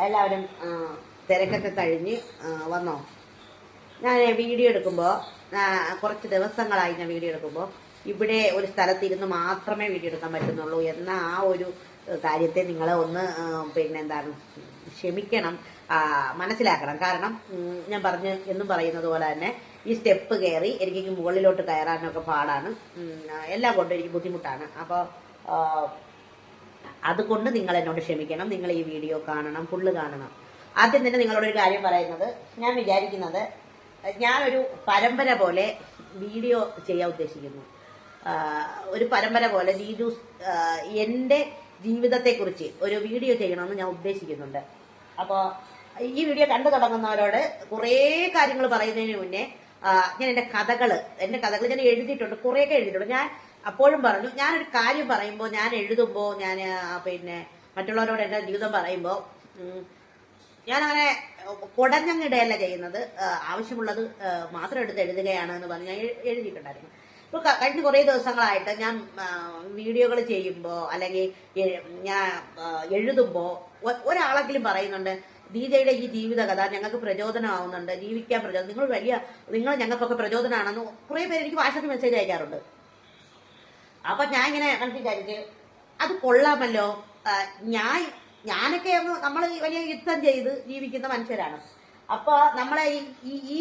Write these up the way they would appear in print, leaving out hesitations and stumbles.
എല്ലാവരും തിരക്കൊക്കെ കഴിഞ്ഞ് വന്നോ? ഞാൻ വീഡിയോ എടുക്കുമ്പോൾ കുറച്ച് ദിവസങ്ങളായി ഞാൻ വീഡിയോ എടുക്കുമ്പോൾ ഇവിടെ ഒരു സ്ഥലത്തിരുന്ന് മാത്രമേ വീഡിയോ എടുക്കാൻ പറ്റുന്നുള്ളൂ എന്ന ആ ഒരു കാര്യത്തെ നിങ്ങൾ ഒന്ന് എന്താണ് ക്ഷമിക്കണം, മനസ്സിലാക്കണം. കാരണം ഞാൻ എന്നും പറയുന്നത് പോലെ തന്നെ ഈ സ്റ്റെപ്പ് കയറി എനിക്ക് മുകളിലോട്ട് കയറാനൊക്കെ പാടാണ്, എല്ലാം കൊണ്ടും എനിക്ക് ബുദ്ധിമുട്ടാണ്. അപ്പോൾ അതുകൊണ്ട് നിങ്ങൾ എന്നോട് ക്ഷമിക്കണം. നിങ്ങൾ ഈ വീഡിയോ കാണണം, ഫുള്ള് കാണണം. ആദ്യം തന്നെ നിങ്ങളോടൊരു കാര്യം പറയുന്നത്, ഞാൻ വിചാരിക്കുന്നത് ഞാനൊരു പരമ്പര പോലെ വീഡിയോ ചെയ്യാൻ ഉദ്ദേശിക്കുന്നു. ഒരു പരമ്പര പോലെ എൻ്റെ ജീവിതത്തെക്കുറിച്ച് ഒരു വീഡിയോ ചെയ്യണമെന്ന് ഞാൻ ഉദ്ദേശിക്കുന്നുണ്ട്. അപ്പോൾ ഈ വീഡിയോ കണ്ടു തുടങ്ങുന്നവരോട് കുറേ കാര്യങ്ങൾ പറയുന്നതിന് മുന്നേ ഞാൻ എൻ്റെ കഥകൾ ഞാൻ എഴുതിയിട്ടുണ്ട്, കുറേയൊക്കെ എഴുതിയിട്ടുണ്ട്. ഞാൻ അപ്പോഴും പറഞ്ഞു, ഞാനൊരു കാര്യം പറയുമ്പോൾ, ഞാൻ എഴുതുമ്പോൾ, ഞാൻ മറ്റുള്ളവരോട് എൻ്റെ ജീവിതം പറയുമ്പോൾ ഞാനങ്ങനെ കുടഞ്ഞങ്ങിടയല്ല ചെയ്യുന്നത്. ആവശ്യമുള്ളത് മാത്രം എടുത്ത് എഴുതുകയാണ് എന്ന് പറഞ്ഞ് ഞാൻ എഴുതിയിട്ടുണ്ടായിരുന്നു. ഇപ്പൊ കഴിഞ്ഞ കുറേ ദിവസങ്ങളായിട്ട് ഞാൻ വീഡിയോകൾ ചെയ്യുമ്പോൾ അല്ലെങ്കിൽ ഞാൻ എഴുതുമ്പോൾ ഒരാളെങ്കിലും പറയുന്നുണ്ട്, ദീജയുടെ ഈ ജീവിത കഥ ഞങ്ങൾക്ക് പ്രചോദനമാവുന്നുണ്ട്, ജീവിക്കാൻ പ്രചോദനം, നിങ്ങൾ ഞങ്ങൾക്കൊക്കെ പ്രചോദനമാണെന്ന് കുറേ പേര് എനിക്ക് വാട്സാപ്പിൽ മെസ്സേജ് അയക്കാറുണ്ട്. അപ്പൊ ഞാൻ ഇങ്ങനെ വിചാരിച്ച് അത് കൊള്ളാമല്ലോ. ഞാനൊക്കെ നമ്മൾ വലിയ യുദ്ധം ചെയ്ത് ജീവിക്കുന്ന മനുഷ്യരാണ്. അപ്പൊ നമ്മളെ ഈ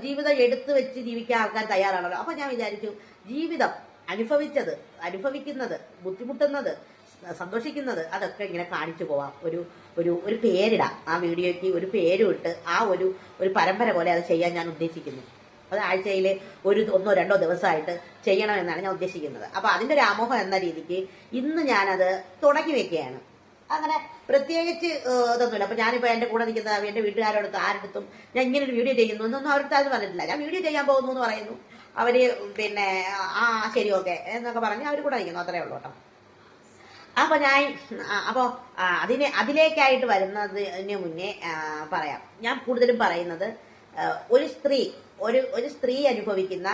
ജീവിതം എടുത്തു വെച്ച് ജീവിക്കാൻ ആൾക്കാർ തയ്യാറാണല്ലോ. അപ്പൊ ഞാൻ വിചാരിച്ചു, ജീവിതം അനുഭവിക്കുന്നത്, ബുദ്ധിമുട്ടുന്നത്, സന്തോഷിക്കുന്നത്, അതൊക്കെ ഇങ്ങനെ കാണിച്ചു പോവാം. ഒരു പേരിടാം, ആ വീഡിയോയ്ക്ക് ഒരു പേരും ഇട്ട് ആ ഒരു പരമ്പര പോലെ അത് ചെയ്യാൻ ഞാൻ ഉദ്ദേശിക്കുന്നു. അത് ആഴ്ചയിൽ ഒന്നോ രണ്ടോ ദിവസമായിട്ട് ചെയ്യണമെന്നാണ് ഞാൻ ഉദ്ദേശിക്കുന്നത്. അപ്പൊ അതിന്റെ ഒരു ആമോഹം എന്ന രീതിക്ക് ഇന്ന് ഞാനത് തുടങ്ങി വെക്കുകയാണ്. അങ്ങനെ പ്രത്യേകിച്ച് ഇതൊന്നുമില്ല. അപ്പൊ ഞാനിപ്പോ എന്റെ കൂടെ നിൽക്കുന്ന എന്റെ വീട്ടുകാരോടത്ത് ആരുടെ ഞാൻ ഇങ്ങനെ ഒരു വീഡിയോ ചെയ്യുന്നു എന്നൊന്നും അവർക്ക് അത് പറഞ്ഞിട്ടില്ല. ഞാൻ വീഡിയോ ചെയ്യാൻ പോകുന്നു എന്ന് പറയുന്നു. അവര് ശരി ഓക്കെ എന്നൊക്കെ പറഞ്ഞ് അവർ കൂടെ നിൽക്കുന്നു, അത്രേ ഉള്ളൂ കേട്ടോ. അപ്പൊ അതിലേക്കായിട്ട് വരുന്നതിന് മുന്നേ പറയാം. ഞാൻ കൂടുതലും പറയുന്നത് ഒരു സ്ത്രീ അനുഭവിക്കുന്ന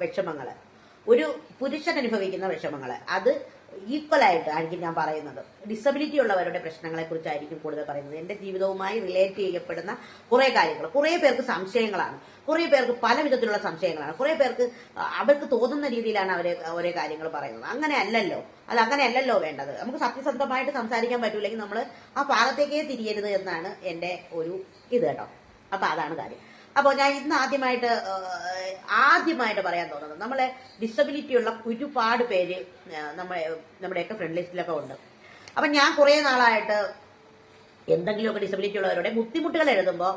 വിഷമങ്ങള്, ഒരു പുരുഷൻ അനുഭവിക്കുന്ന വിഷമങ്ങള്, അത് ഈക്വലായിട്ട് ആയിരിക്കും ഞാൻ പറയുന്നത്. ഡിസബിലിറ്റി ഉള്ളവരുടെ പ്രശ്നങ്ങളെ കുറിച്ചായിരിക്കും കൂടുതൽ പറയുന്നത്. എന്റെ ജീവിതവുമായി റിലേറ്റ് ചെയ്യപ്പെടുന്ന കുറെ കാര്യങ്ങൾ, കുറെ പേർക്ക് സംശയങ്ങളാണ്, കുറെ പേർക്ക് പല വിധത്തിലുള്ള സംശയങ്ങളാണ്, കുറെ പേർക്ക് അവർക്ക് തോന്നുന്ന രീതിയിലാണ് ഓരോ കാര്യങ്ങൾ പറയുന്നത്. അങ്ങനെയല്ലല്ലോ വേണ്ടത്. നമുക്ക് സത്യസന്ധമായിട്ട് സംസാരിക്കാൻ പറ്റൂല്ലെങ്കിൽ നമ്മൾ ആ ഭാഗത്തേക്കേ തിരിയരുത് എന്നാണ് എന്റെ ഒരു ഇത് കേട്ടോ. അപ്പൊ അതാണ് കാര്യം. അപ്പോൾ ഞാൻ ഇന്ന് ആദ്യമായിട്ട് പറയാൻ തോന്നുന്നത്, നമ്മളെ ഡിസബിലിറ്റി ഉള്ള ഒരുപാട് പേര് നമ്മുടെയൊക്കെ ഫ്രണ്ട് ലിസ്റ്റിലൊക്കെ ഉണ്ട്. അപ്പൊ ഞാൻ കുറെ നാളായിട്ട് എന്തെങ്കിലുമൊക്കെ ഡിസബിലിറ്റി ഉള്ളവരുടെ ബുദ്ധിമുട്ടുകൾ എഴുതുമ്പോൾ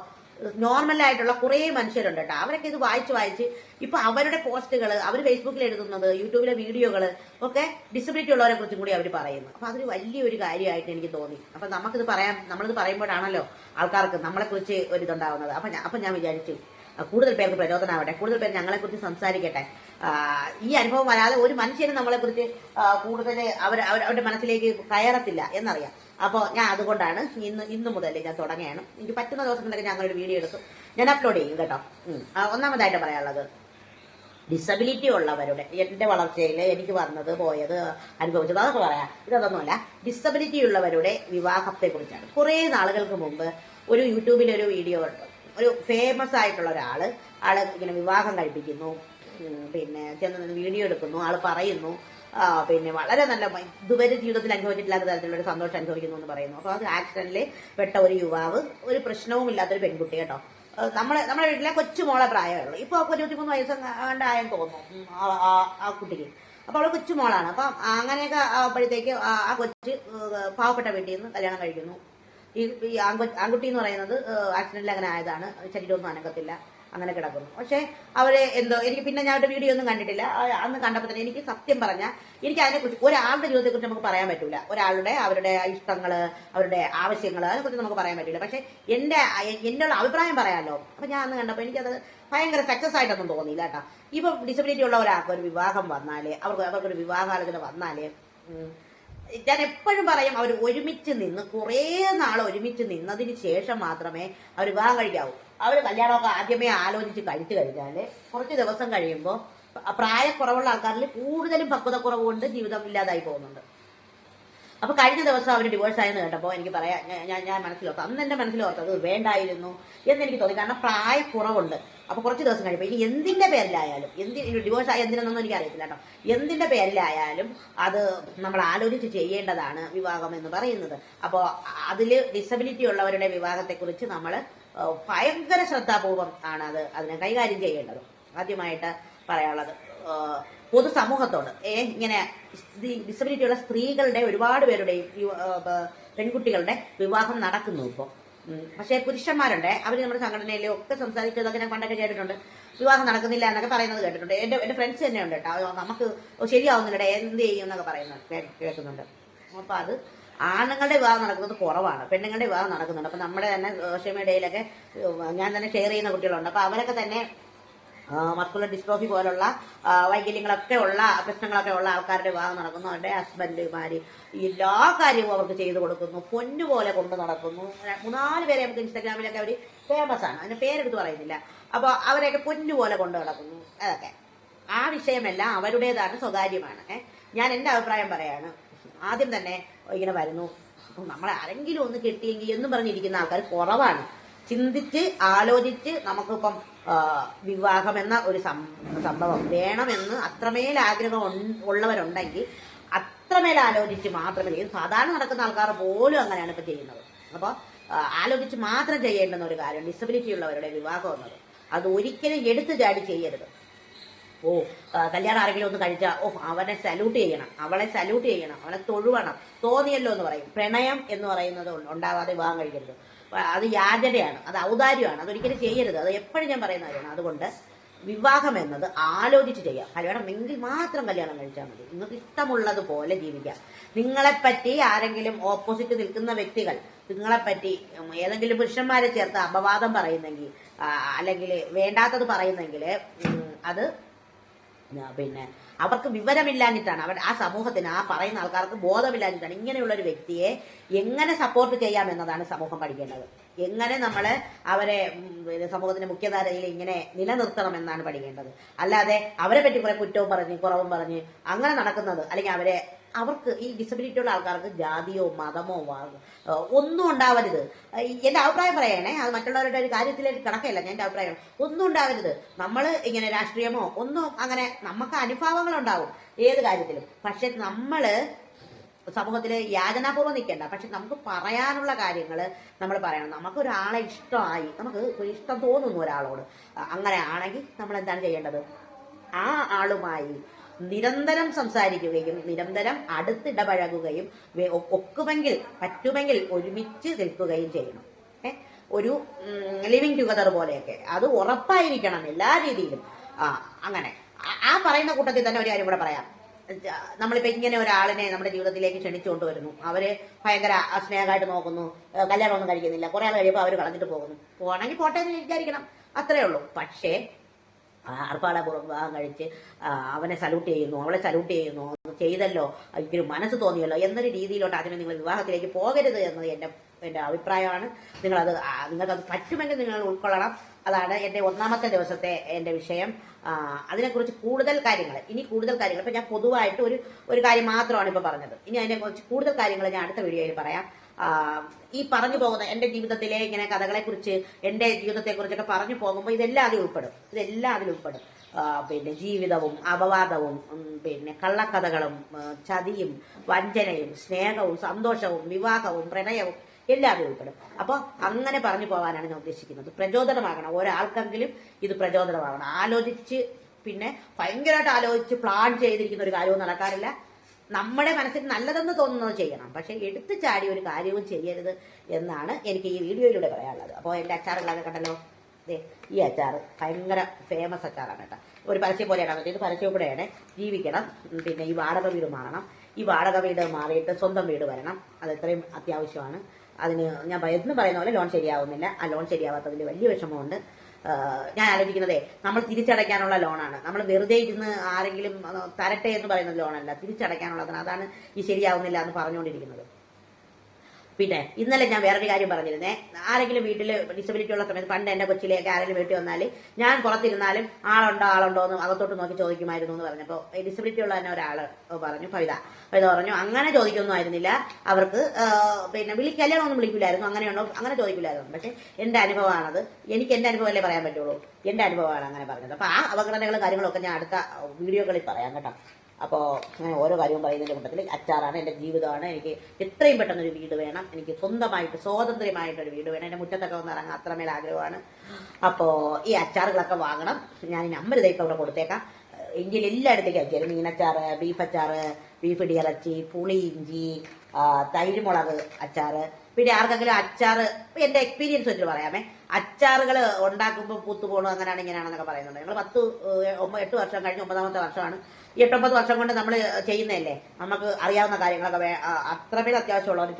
നോർമലായിട്ടുള്ള കുറെ മനുഷ്യരുണ്ട് കേട്ടോ. അവരൊക്കെ ഇത് വായിച്ച് ഇപ്പൊ അവരുടെ പോസ്റ്റുകൾ, അവർ ഫേസ്ബുക്കിൽ എഴുതുന്നത്, യൂട്യൂബിലെ വീഡിയോകൾ ഒക്കെ ഡിസബിലിറ്റി ഉള്ളവരെ കുറിച്ചും കൂടി അവർ പറയുന്നു. അപ്പൊ അതൊരു വലിയൊരു കാര്യമായിട്ട് എനിക്ക് തോന്നി. അപ്പൊ നമ്മളിത് പറയുമ്പോഴാണല്ലോ ആൾക്കാർക്ക് നമ്മളെ കുറിച്ച് ഒരിതുണ്ടാവുന്നത്. അപ്പൊ ഞാൻ വിചാരിച്ചു കൂടുതൽ പേർക്ക് പ്രചോദനമാവട്ടെ, കൂടുതൽ പേര് ഞങ്ങളെക്കുറിച്ച് സംസാരിക്കട്ടെ. ഈ അനുഭവം വരാതെ ഒരു മനുഷ്യനും നമ്മളെക്കുറിച്ച് കൂടുതൽ അവരുടെ മനസ്സിലേക്ക് കയറത്തില്ല എന്നറിയാം. അപ്പോൾ ഞാൻ അതുകൊണ്ടാണ് ഇന്ന് മുതൽ ഞാൻ തുടങ്ങുകയാണ്. എനിക്ക് പറ്റുന്ന ദിവസങ്ങളിലൊക്കെ ഞങ്ങളൊരു വീഡിയോ എടുക്കും, ഞാൻ അപ്ലോഡ് ചെയ്യും കേട്ടോ. ഒന്നാമതായിട്ട് പറയാനുള്ളത്, ഡിസബിലിറ്റി ഉള്ളവരുടെ എന്റെ വളർച്ചയിൽ എനിക്ക് വന്നത്, പോയത്, അനുഭവിച്ചത്, അതൊക്കെ പറയാം. ഇതൊന്നുമല്ല, ഡിസബിലിറ്റി ഉള്ളവരുടെ വിവാഹത്തെ കുറിച്ചാണ്. കുറെ നാളുകൾക്ക് മുമ്പ് ഒരു യൂട്യൂബിലൊരു വീഡിയോ ഉണ്ട്. ഒരു ഫേമസ് ആയിട്ടുള്ള ആള് ഇങ്ങനെ വിവാഹം കഴിപ്പിക്കുന്നു, ചെന്ന് നിന്ന് വീഡിയോ എടുക്കുന്നു, ആള് പറയുന്നു, വളരെ നല്ല ഇതുവരെ ജീവിതത്തിൽ അനുഭവിച്ചിട്ടില്ലാത്ത തരത്തിലുള്ള ഒരു സന്തോഷം അനുഭവിക്കുന്നു എന്ന് പറയുന്നു. അപ്പൊ അത് ആക്സിഡന്റിൽ പെട്ട ഒരു യുവാവ്, ഒരു പ്രശ്നവും ഇല്ലാത്തൊരു പെൺകുട്ടി കേട്ടോ. നമ്മുടെ വീട്ടിലെ കൊച്ചുമോളെ പ്രായമുള്ളൂ. ഇപ്പൊ 23 വയസ്സെങ്ങാണ്ടായെന്ന് തോന്നുന്നു ആ കുട്ടിക്ക്. അപ്പൊ അവള് കൊച്ചുമോളാണ്. അപ്പൊ അങ്ങനെയൊക്കെ ആവുമ്പോഴത്തേക്ക് ആ കൊച്ച് പാവപ്പെട്ട വീട്ടിൽ നിന്ന് കല്യാണം കഴിക്കുന്നു. ഈ ആൺകുട്ടി എന്ന് പറയുന്നത് ആക്സിഡന്റിൽ അങ്ങനെ ആയതാണ്, ശരീരമൊന്നും അനങ്ങത്തില്ല, അങ്ങനെ കിടക്കുന്നു. പക്ഷെ അവരെ എനിക്ക് പിന്നെ ഞാൻ ഒരു വീഡിയോ ഒന്നും കണ്ടിട്ടില്ല. അന്ന് കണ്ടപ്പോൾ തന്നെ എനിക്ക് സത്യം പറഞ്ഞാൽ എനിക്ക് അതിനെക്കുറിച്ച് ഒരാളുടെ ജീവിതത്തെക്കുറിച്ച് നമുക്ക് പറയാൻ പറ്റൂല. അവരുടെ ഇഷ്ടങ്ങള്, അവരുടെ ആവശ്യങ്ങള്, അതിനെക്കുറിച്ച് നമുക്ക് പറയാൻ പറ്റില്ല. പക്ഷെ എന്നുള്ള അഭിപ്രായം പറയാമല്ലോ. അപ്പൊ ഞാൻ അന്ന് കണ്ടപ്പോൾ എനിക്കത് ഭയങ്കര സക്സസ് ആയിട്ടൊന്നും തോന്നിയില്ല കേട്ടോ. ഇപ്പൊ ഡിസബിലിറ്റി ഉള്ള ഒരാൾക്ക് ഒരു വിവാഹം വന്നാല്, അവർക്കൊരു വിവാഹാലോചന വന്നാല്, ഞാൻ എപ്പോഴും പറയും, അവർ കുറേ നാൾ ഒരുമിച്ച് നിന്നതിന് ശേഷം മാത്രമേ അവർ വിവാഹം കഴിക്കാവൂ. അവർ കല്യാണമൊക്കെ ആദ്യമേ ആലോചിച്ച് കഴിച്ചു കഴിഞ്ഞാൽ കുറച്ച് ദിവസം കഴിയുമ്പോൾ പ്രായക്കുറവുള്ള ആൾക്കാരിൽ കൂടുതലും പക്വതക്കുറവ് കൊണ്ട് ജീവിതം ഇല്ലാതായി പോകുന്നുണ്ട്. അപ്പൊ കഴിഞ്ഞ ദിവസം അവർ ഡിവോഴ്സ് ആയെന്ന് കേട്ടപ്പോൾ എനിക്ക് പറയാം, ഞാൻ മനസ്സിലോർത്തു, അന്ന് എന്റെ മനസ്സിലോർത്തത് വേണ്ടായിരുന്നു എന്നെനിക്ക് തോന്നി. കാരണം പ്രായക്കുറവുണ്ട്. അപ്പൊ കുറച്ച് ദിവസം കഴിയുമ്പോൾ ഇനി എന്തിന്റെ പേരിലായാലും, ഡിവോഴ്സ് ആയ എന്തിനൊന്നും എനിക്ക് അറിയത്തില്ല കേട്ടോ, എന്തിന്റെ പേരിലായാലും അത് നമ്മൾ ആലോചിച്ച് ചെയ്യേണ്ടതാണ് വിവാഹം എന്ന് പറയുന്നത്. അപ്പോൾ അതില് ഡിസബിലിറ്റി ഉള്ളവരുടെ വിവാഹത്തെക്കുറിച്ച് നമ്മൾ ഭയങ്കര ശ്രദ്ധാപൂർവം ആണ് അതിനെ കൈകാര്യം ചെയ്യേണ്ടത്. ആദ്യമായിട്ട് പറയാനുള്ളത് പൊതുസമൂഹത്തോട് ഇങ്ങനെ ഡിസബിലിറ്റി ഉള്ള സ്ത്രീകളുടെ ഒരുപാട് പേരുടെയും പെൺകുട്ടികളുടെ വിവാഹം നടക്കുന്നു ഇപ്പോൾ. പക്ഷേ പുരുഷന്മാരുണ്ട്, അവർ നമ്മുടെ സംഘടനയിലും ഒക്കെ സംസാരിച്ചതൊക്കെ ഞാൻ പണ്ടൊക്കെ കേട്ടിട്ടുണ്ട്. വിവാഹം നടക്കുന്നില്ല എന്നൊക്കെ പറയുന്നത് കേട്ടിട്ടുണ്ട്. എന്റെ ഫ്രണ്ട്സ് തന്നെ ഉണ്ട് കേട്ടോ, നമുക്ക് ശരിയാവുന്നില്ല എന്ത് ചെയ്യും എന്നൊക്കെ കേൾക്കുന്നുണ്ട്. അപ്പൊ അത് ആണുങ്ങളുടെ വിവാഹം നടക്കുന്നത് കുറവാണ്, പെണ്ണുങ്ങളുടെ വിവാഹം നടക്കുന്നുണ്ട്. അപ്പൊ നമ്മുടെ തന്നെ സോഷ്യൽ മീഡിയയിലൊക്കെ ഞാൻ തന്നെ ഷെയർ ചെയ്യുന്ന കുട്ടികളുണ്ട്. അപ്പൊ അവരൊക്കെ തന്നെ മസ്കുലർ ഡിസ്ട്രോഫി പോലുള്ള വൈകല്യങ്ങളൊക്കെ ഉള്ള പ്രശ്നങ്ങളൊക്കെ ഉള്ള ആൾക്കാരുടെ വിവാഹം നടക്കുന്നു. അവരുടെ ഹസ്ബൻഡുമാര് എല്ലാ കാര്യവും അവർക്ക് ചെയ്തു കൊടുക്കുന്നു, പൊന്നുപോലെ കൊണ്ട് നടക്കുന്നു. 3-4 പേരെ നമുക്ക് ഇൻസ്റ്റാഗ്രാമിലൊക്കെ അവർ ഫേമസ് ആണ്, അതിന്റെ പേരെടുത്ത് പറയുന്നില്ല. അപ്പൊ അവരെയൊക്കെ പൊന്നുപോലെ കൊണ്ട് നടക്കുന്നു. അതൊക്കെ ആ വിഷയമെല്ലാം അവരുടേതാണ്, സ്വകാര്യമാണ്. ഞാൻ എന്റെ അഭിപ്രായം പറയാണ്. ആദ്യം തന്നെ ഇങ്ങനെ വരുന്നു, നമ്മളെ ആരെങ്കിലും ഒന്ന് കിട്ടിയെങ്കിൽ എന്നും പറഞ്ഞിരിക്കുന്ന ആൾക്കാർ കുറവാണ്. ചിന്തിച്ച് ആലോചിച്ച് നമുക്കിപ്പം വിവാഹം എന്ന ഒരു സംഭവം വേണമെന്ന് അത്രമേൽ ആഗ്രഹം ഉള്ളവരുണ്ടെങ്കിൽ അത്രമേൽ ആലോചിച്ച് മാത്രമേ ചെയ്യും. സാധാരണ നടക്കുന്ന ആൾക്കാർ പോലും അങ്ങനെയാണ് ഇപ്പൊ ചെയ്യുന്നത്. അപ്പോൾ ആലോചിച്ച് മാത്രം ചെയ്യേണ്ടുന്ന ഒരു കാര്യം ഡിസബിലിറ്റി ഉള്ളവരുടെ വിവാഹം എന്നത്. അത് ഒരിക്കലും എടുത്തു ചാടി ചെയ്യരുത്. കല്യാണം ആരെങ്കിലും ഒന്ന് കഴിച്ചാൽ അവനെ സല്യൂട്ട് ചെയ്യണം, അവളെ സല്യൂട്ട് ചെയ്യണം, അവളെ തൊഴുവണം, തോന്നിയല്ലോ എന്ന് പറയും. പ്രണയം എന്ന് പറയുന്നത് ഉണ്ടാവാതെ വിവാഹം കഴിക്കരുത്. അത് യാചനയാണ്, അത് ഔദാര്യമാണ്, അതൊരിക്കലും ചെയ്യരുത്. അത് എപ്പോഴും ഞാൻ പറയുന്ന കാര്യമാണ്. അതുകൊണ്ട് വിവാഹം എന്നത് ആലോചിച്ച് ചെയ്യാം. കല്യാണം എങ്കിൽ മാത്രം കല്യാണം കഴിച്ചാൽ മതി. നിങ്ങൾക്ക് ഇഷ്ടമുള്ളതുപോലെ ജീവിക്കാം. നിങ്ങളെപ്പറ്റി ആരെങ്കിലും ഓപ്പോസിറ്റ് നിൽക്കുന്ന വ്യക്തികൾ നിങ്ങളെപ്പറ്റി ഏതെങ്കിലും പുരുഷന്മാരെ ചേർത്ത് അപവാദം പറയുന്നെങ്കിൽ, അല്ലെങ്കിൽ വേണ്ടാത്തത് പറയുന്നെങ്കിൽ അത് പിന്നെ അവർക്ക് വിവരമില്ലാഞ്ഞിട്ടാണ്, ആ സമൂഹത്തിന് ആ പറയുന്ന ആൾക്കാർക്ക് ബോധമില്ലാഞ്ഞിട്ടാണ്. ഇങ്ങനെയുള്ള ഒരു വ്യക്തിയെ എങ്ങനെ സപ്പോർട്ട് ചെയ്യാം എന്നതാണ് സമൂഹം പഠിക്കേണ്ടത്. എങ്ങനെ നമ്മൾ അവരെ സമൂഹത്തിന്റെ മുഖ്യധാരയിൽ ഇങ്ങനെ നിലനിർത്തണം എന്നാണ് പഠിക്കേണ്ടത്. അല്ലാതെ അവരെ പറ്റി കുറെ കുറ്റവും പറഞ്ഞ് കുറവും പറഞ്ഞ് അങ്ങനെ നടക്കുന്നത്, അല്ലെങ്കിൽ അവർക്ക് ഈ ഡിസബിലിറ്റി ഉള്ള ആൾക്കാർക്ക് ജാതിയോ മതമോ ഒന്നും ഉണ്ടാവരുത്. എന്റെ അഭിപ്രായം പറയണേ, അത് മറ്റുള്ളവരുടെ ഒരു കാര്യത്തിലേക്ക് കണക്കല്ല. ഞാൻ എന്റെ അഭിപ്രായം ഒന്നും ഉണ്ടാവരുത്. നമ്മൾ ഇങ്ങനെ രാഷ്ട്രീയമോ ഒന്നും അങ്ങനെ നമുക്ക് അനുഭാവങ്ങൾ ഉണ്ടാവും ഏത് കാര്യത്തിലും. പക്ഷെ നമ്മള് സമൂഹത്തില് യാചനാപൂർവ്വം നിൽക്കേണ്ട. പക്ഷെ നമുക്ക് പറയാനുള്ള കാര്യങ്ങൾ നമ്മൾ പറയണം. നമുക്കൊരാളെ ഇഷ്ടമായി, നമുക്ക് ഇഷ്ടം തോന്നുന്നു ഒരാളോട്, അങ്ങനെ ആണെങ്കിൽ നമ്മൾ എന്താണ് ചെയ്യേണ്ടത്? ആ ആളുമായി നിരന്തരം സംസാരിക്കുകയും നിരന്തരം അടുത്തിടപഴകുകയും പറ്റുമെങ്കിൽ ഒരുമിച്ച് നിൽക്കുകയും ചെയ്യണം. ഒരു ലിവിങ് ടുഗദർ പോലെയൊക്കെ അത് ഉറപ്പായിരിക്കണം എല്ലാ രീതിയിലും. അങ്ങനെ ആ പറയുന്ന കൂട്ടത്തിൽ തന്നെ ഒരു കാര്യം കൂടെ പറയാം. നമ്മളിപ്പോ ഇങ്ങനെ ഒരാളിനെ നമ്മുടെ ജീവിതത്തിലേക്ക് ക്ഷണിച്ചുകൊണ്ട് വരുന്നു, അവര് ഭയങ്കര സ്നേഹമായിട്ട് നോക്കുന്നു, കല്യാണമൊന്നും കഴിക്കുന്നില്ല, കുറെ ആൾ കഴിയുമ്പോൾ അവർ കളഞ്ഞിട്ട് പോകുന്നു. പോകണമെങ്കിൽ പോട്ടെ എന്ന് വിചാരിക്കണം, അത്രേ ഉള്ളൂ. പക്ഷേ ആർപ്പാടപൂർവ്വം വിവാഹം കഴിച്ച് അവനെ സല്യൂട്ട് ചെയ്യുന്നു, അവളെ സല്യൂട്ട് ചെയ്യുന്നു, ചെയ്തല്ലോ, എനിക്കൊരു മനസ്സ് തോന്നിയല്ലോ എന്നൊരു രീതിയിലോട്ട് ആദ്യമേ നിങ്ങൾ വിവാഹത്തിലേക്ക് പോകരുത് എന്നത് എന്റെ അഭിപ്രായമാണ്. നിങ്ങൾക്കത് പറ്റുമെങ്കിൽ നിങ്ങൾ ഉൾക്കൊള്ളണം. അതാണ് എന്റെ 1ാമത്തെ ദിവസത്തെ എന്റെ വിഷയം. അതിനെക്കുറിച്ച് കൂടുതൽ കാര്യങ്ങൾ ഇപ്പൊ ഞാൻ പൊതുവായിട്ട് ഒരു കാര്യം മാത്രമാണ് ഇപ്പൊ പറഞ്ഞത്. ഇനി അതിനെക്കുറിച്ച് കൂടുതൽ കാര്യങ്ങൾ ഞാൻ അടുത്ത വീഡിയോയിൽ പറയാം. ഈ പറഞ്ഞു പോകുന്ന എന്റെ ജീവിതത്തിലെ ഇങ്ങനെ കഥകളെക്കുറിച്ച്, എന്റെ ജീവിതത്തെക്കുറിച്ചൊക്കെ പറഞ്ഞു പോകുമ്പോൾ ഇതെല്ലാം അതിൽ ഉൾപ്പെടും. പിന്നെ ജീവിതവും അപവാദവും പിന്നെ കള്ളക്കഥകളും ചതിയും വഞ്ചനയും സ്നേഹവും സന്തോഷവും വിവാഹവും പ്രണയവും എല്ലാം ഉൾപ്പെടും. അപ്പോൾ അങ്ങനെ പറഞ്ഞു പോകാനാണ് ഞാൻ ഉദ്ദേശിക്കുന്നത്. പ്രചോദനമാകണം, ഒരാൾക്കെങ്കിലും ഇത് പ്രചോദനമാകണം. ആലോചിച്ച് പിന്നെ ഭയങ്കരമായിട്ട് ആലോചിച്ച് പ്ലാൻ ചെയ്തിരിക്കുന്ന ഒരു കാര്യവും നടക്കാറില്ല. നമ്മുടെ മനസ്സിൽ നല്ലതെന്ന് തോന്നുന്നത് ചെയ്യണം, പക്ഷെ എടുത്തു ചാടി ഒരു കാര്യവും ചെയ്യരുത് എന്നാണ് എനിക്ക് ഈ വീഡിയോയിലൂടെ പറയാനുള്ളത്. അപ്പോൾ എന്റെ അച്ചാറുകളൊക്കെ കണ്ടല്ലോ, ഈ അച്ചാർ ഭയങ്കര ഫേമസ് അച്ചാറാണ് കേട്ടോ. ഒരു പരസ്യം പോലെയാണ്, ഇത് പരസ്യം കൂടെയാണ്. ജീവിക്കണം, പിന്നെ ഈ വാടക വീട് മാറണം, ഈ വാടക വീട് മാറിയിട്ട് സ്വന്തം വീട് വരണം, അത് എത്രയും അത്യാവശ്യമാണ്. അതിന് ഞാൻ എന്നും പറയുന്ന പോലെ ലോൺ ശരിയാവുന്നില്ല. ആ ലോൺ ശരിയാവാത്തതിൽ വലിയ വിഷമമുണ്ട്. ഞാൻ ആലോചിക്കുന്നതേ, നമ്മൾ തിരിച്ചടയ്ക്കാനുള്ള ലോണാണ്. നമ്മൾ വെറുതെ ഇരുന്ന് ആരെങ്കിലും തരട്ടെ എന്ന് പറയുന്ന ലോണല്ല, തിരിച്ചടയ്ക്കാനുള്ളതാണ്. അതാണ് ഈ ശരിയാവുന്നില്ല എന്ന് പറഞ്ഞുകൊണ്ടിരിക്കുന്നത്. പിന്നെ ഇന്നലെ ഞാൻ വേറൊരു കാര്യം പറഞ്ഞിരുന്നേ, ആരെങ്കിലും വീട്ടിൽ ഡിസബിലിറ്റി ഉള്ള സമയത്ത് പണ്ട് എന്റെ കൊച്ചിലേക്ക് ആരെങ്കിലും വീട്ടിൽ വന്നാൽ ഞാൻ പുറത്തിരുന്നാലും ആളുണ്ടോ എന്ന് അകത്തോട്ട് നോക്കി ചോദിക്കുമായിരുന്നു എന്ന് പറഞ്ഞപ്പോൾ ഡിസബിലിറ്റി ഉള്ള തന്നെ ഒരാൾ പറഞ്ഞു, ഫൈദ പറഞ്ഞു അങ്ങനെ ചോദിക്കൊന്നും ആയിരുന്നില്ല അവർക്ക്. പിന്നെ കല്യാണമൊന്നും വിളിക്കില്ലായിരുന്നു, അങ്ങനെയുണ്ടോ അങ്ങനെ ചോദിക്കില്ലായിരുന്നു. പക്ഷെ എന്റെ അനുഭവമാണത്, എനിക്ക് എന്റെ അനുഭവമല്ലേ പറയാൻ പറ്റുള്ളൂ, എന്റെ അനുഭവമാണ് അങ്ങനെ പറഞ്ഞത്. അപ്പൊ ആ അവഗണനകളും കാര്യങ്ങളൊക്കെ ഞാൻ അടുത്ത വീഡിയോകളിൽ പറയാം കേട്ടോ. അപ്പോൾ ഞാൻ ഓരോ കാര്യവും പറയുന്നതിന്റെ കൂട്ടത്തിൽ അച്ചാറാണ് എന്റെ ജീവിതമാണ്. എനിക്ക് എത്രയും പെട്ടെന്നൊരു വീട് വേണം, എനിക്ക് സ്വന്തമായിട്ട് സ്വാതന്ത്ര്യമായിട്ടൊരു വീട് വേണം, എന്റെ മുറ്റത്തൊക്കെ ഒന്ന് ഇറങ്ങാൻ അത്രമേൽ ആഗ്രഹമാണ്. അപ്പോൾ ഈ അച്ചാറുകളൊക്കെ വാങ്ങണം. ഞാൻ ഈ നമ്പർ ഇതൊക്കെ അവിടെ കൊടുത്തേക്കാം. ഇന്ത്യയിൽ എല്ലായിടത്തേക്കും അയച്ചു, മീനച്ചാറ്, ബീഫ് അച്ചാറ്, ബീഫ് ഇടിയിറച്ചി, പുളി ഇഞ്ചി, തൈര് മുളക് അച്ചാറ്. പിന്നെ ആർക്കെങ്കിലും അച്ചാറ് എന്റെ എക്സ്പീരിയൻസ് വെച്ചിട്ട് പറയാമേ, അച്ചാറുകൾ ഉണ്ടാക്കുമ്പോൾ പൂത്തുപോകണം അങ്ങനെയാണ് ഇങ്ങനെയാണെന്നൊക്കെ പറയുന്നുണ്ട്. ഞങ്ങൾ 8 വർഷം കഴിഞ്ഞ് 9ാമത്തെ വർഷമാണ്. ഈ 8-9 വർഷം കൊണ്ട് നമ്മൾ ചെയ്യുന്നതല്ലേ, നമുക്ക് അറിയാവുന്ന കാര്യങ്ങളൊക്കെ അത്രമേൽ അത്യാവശ്യമുള്ളവർ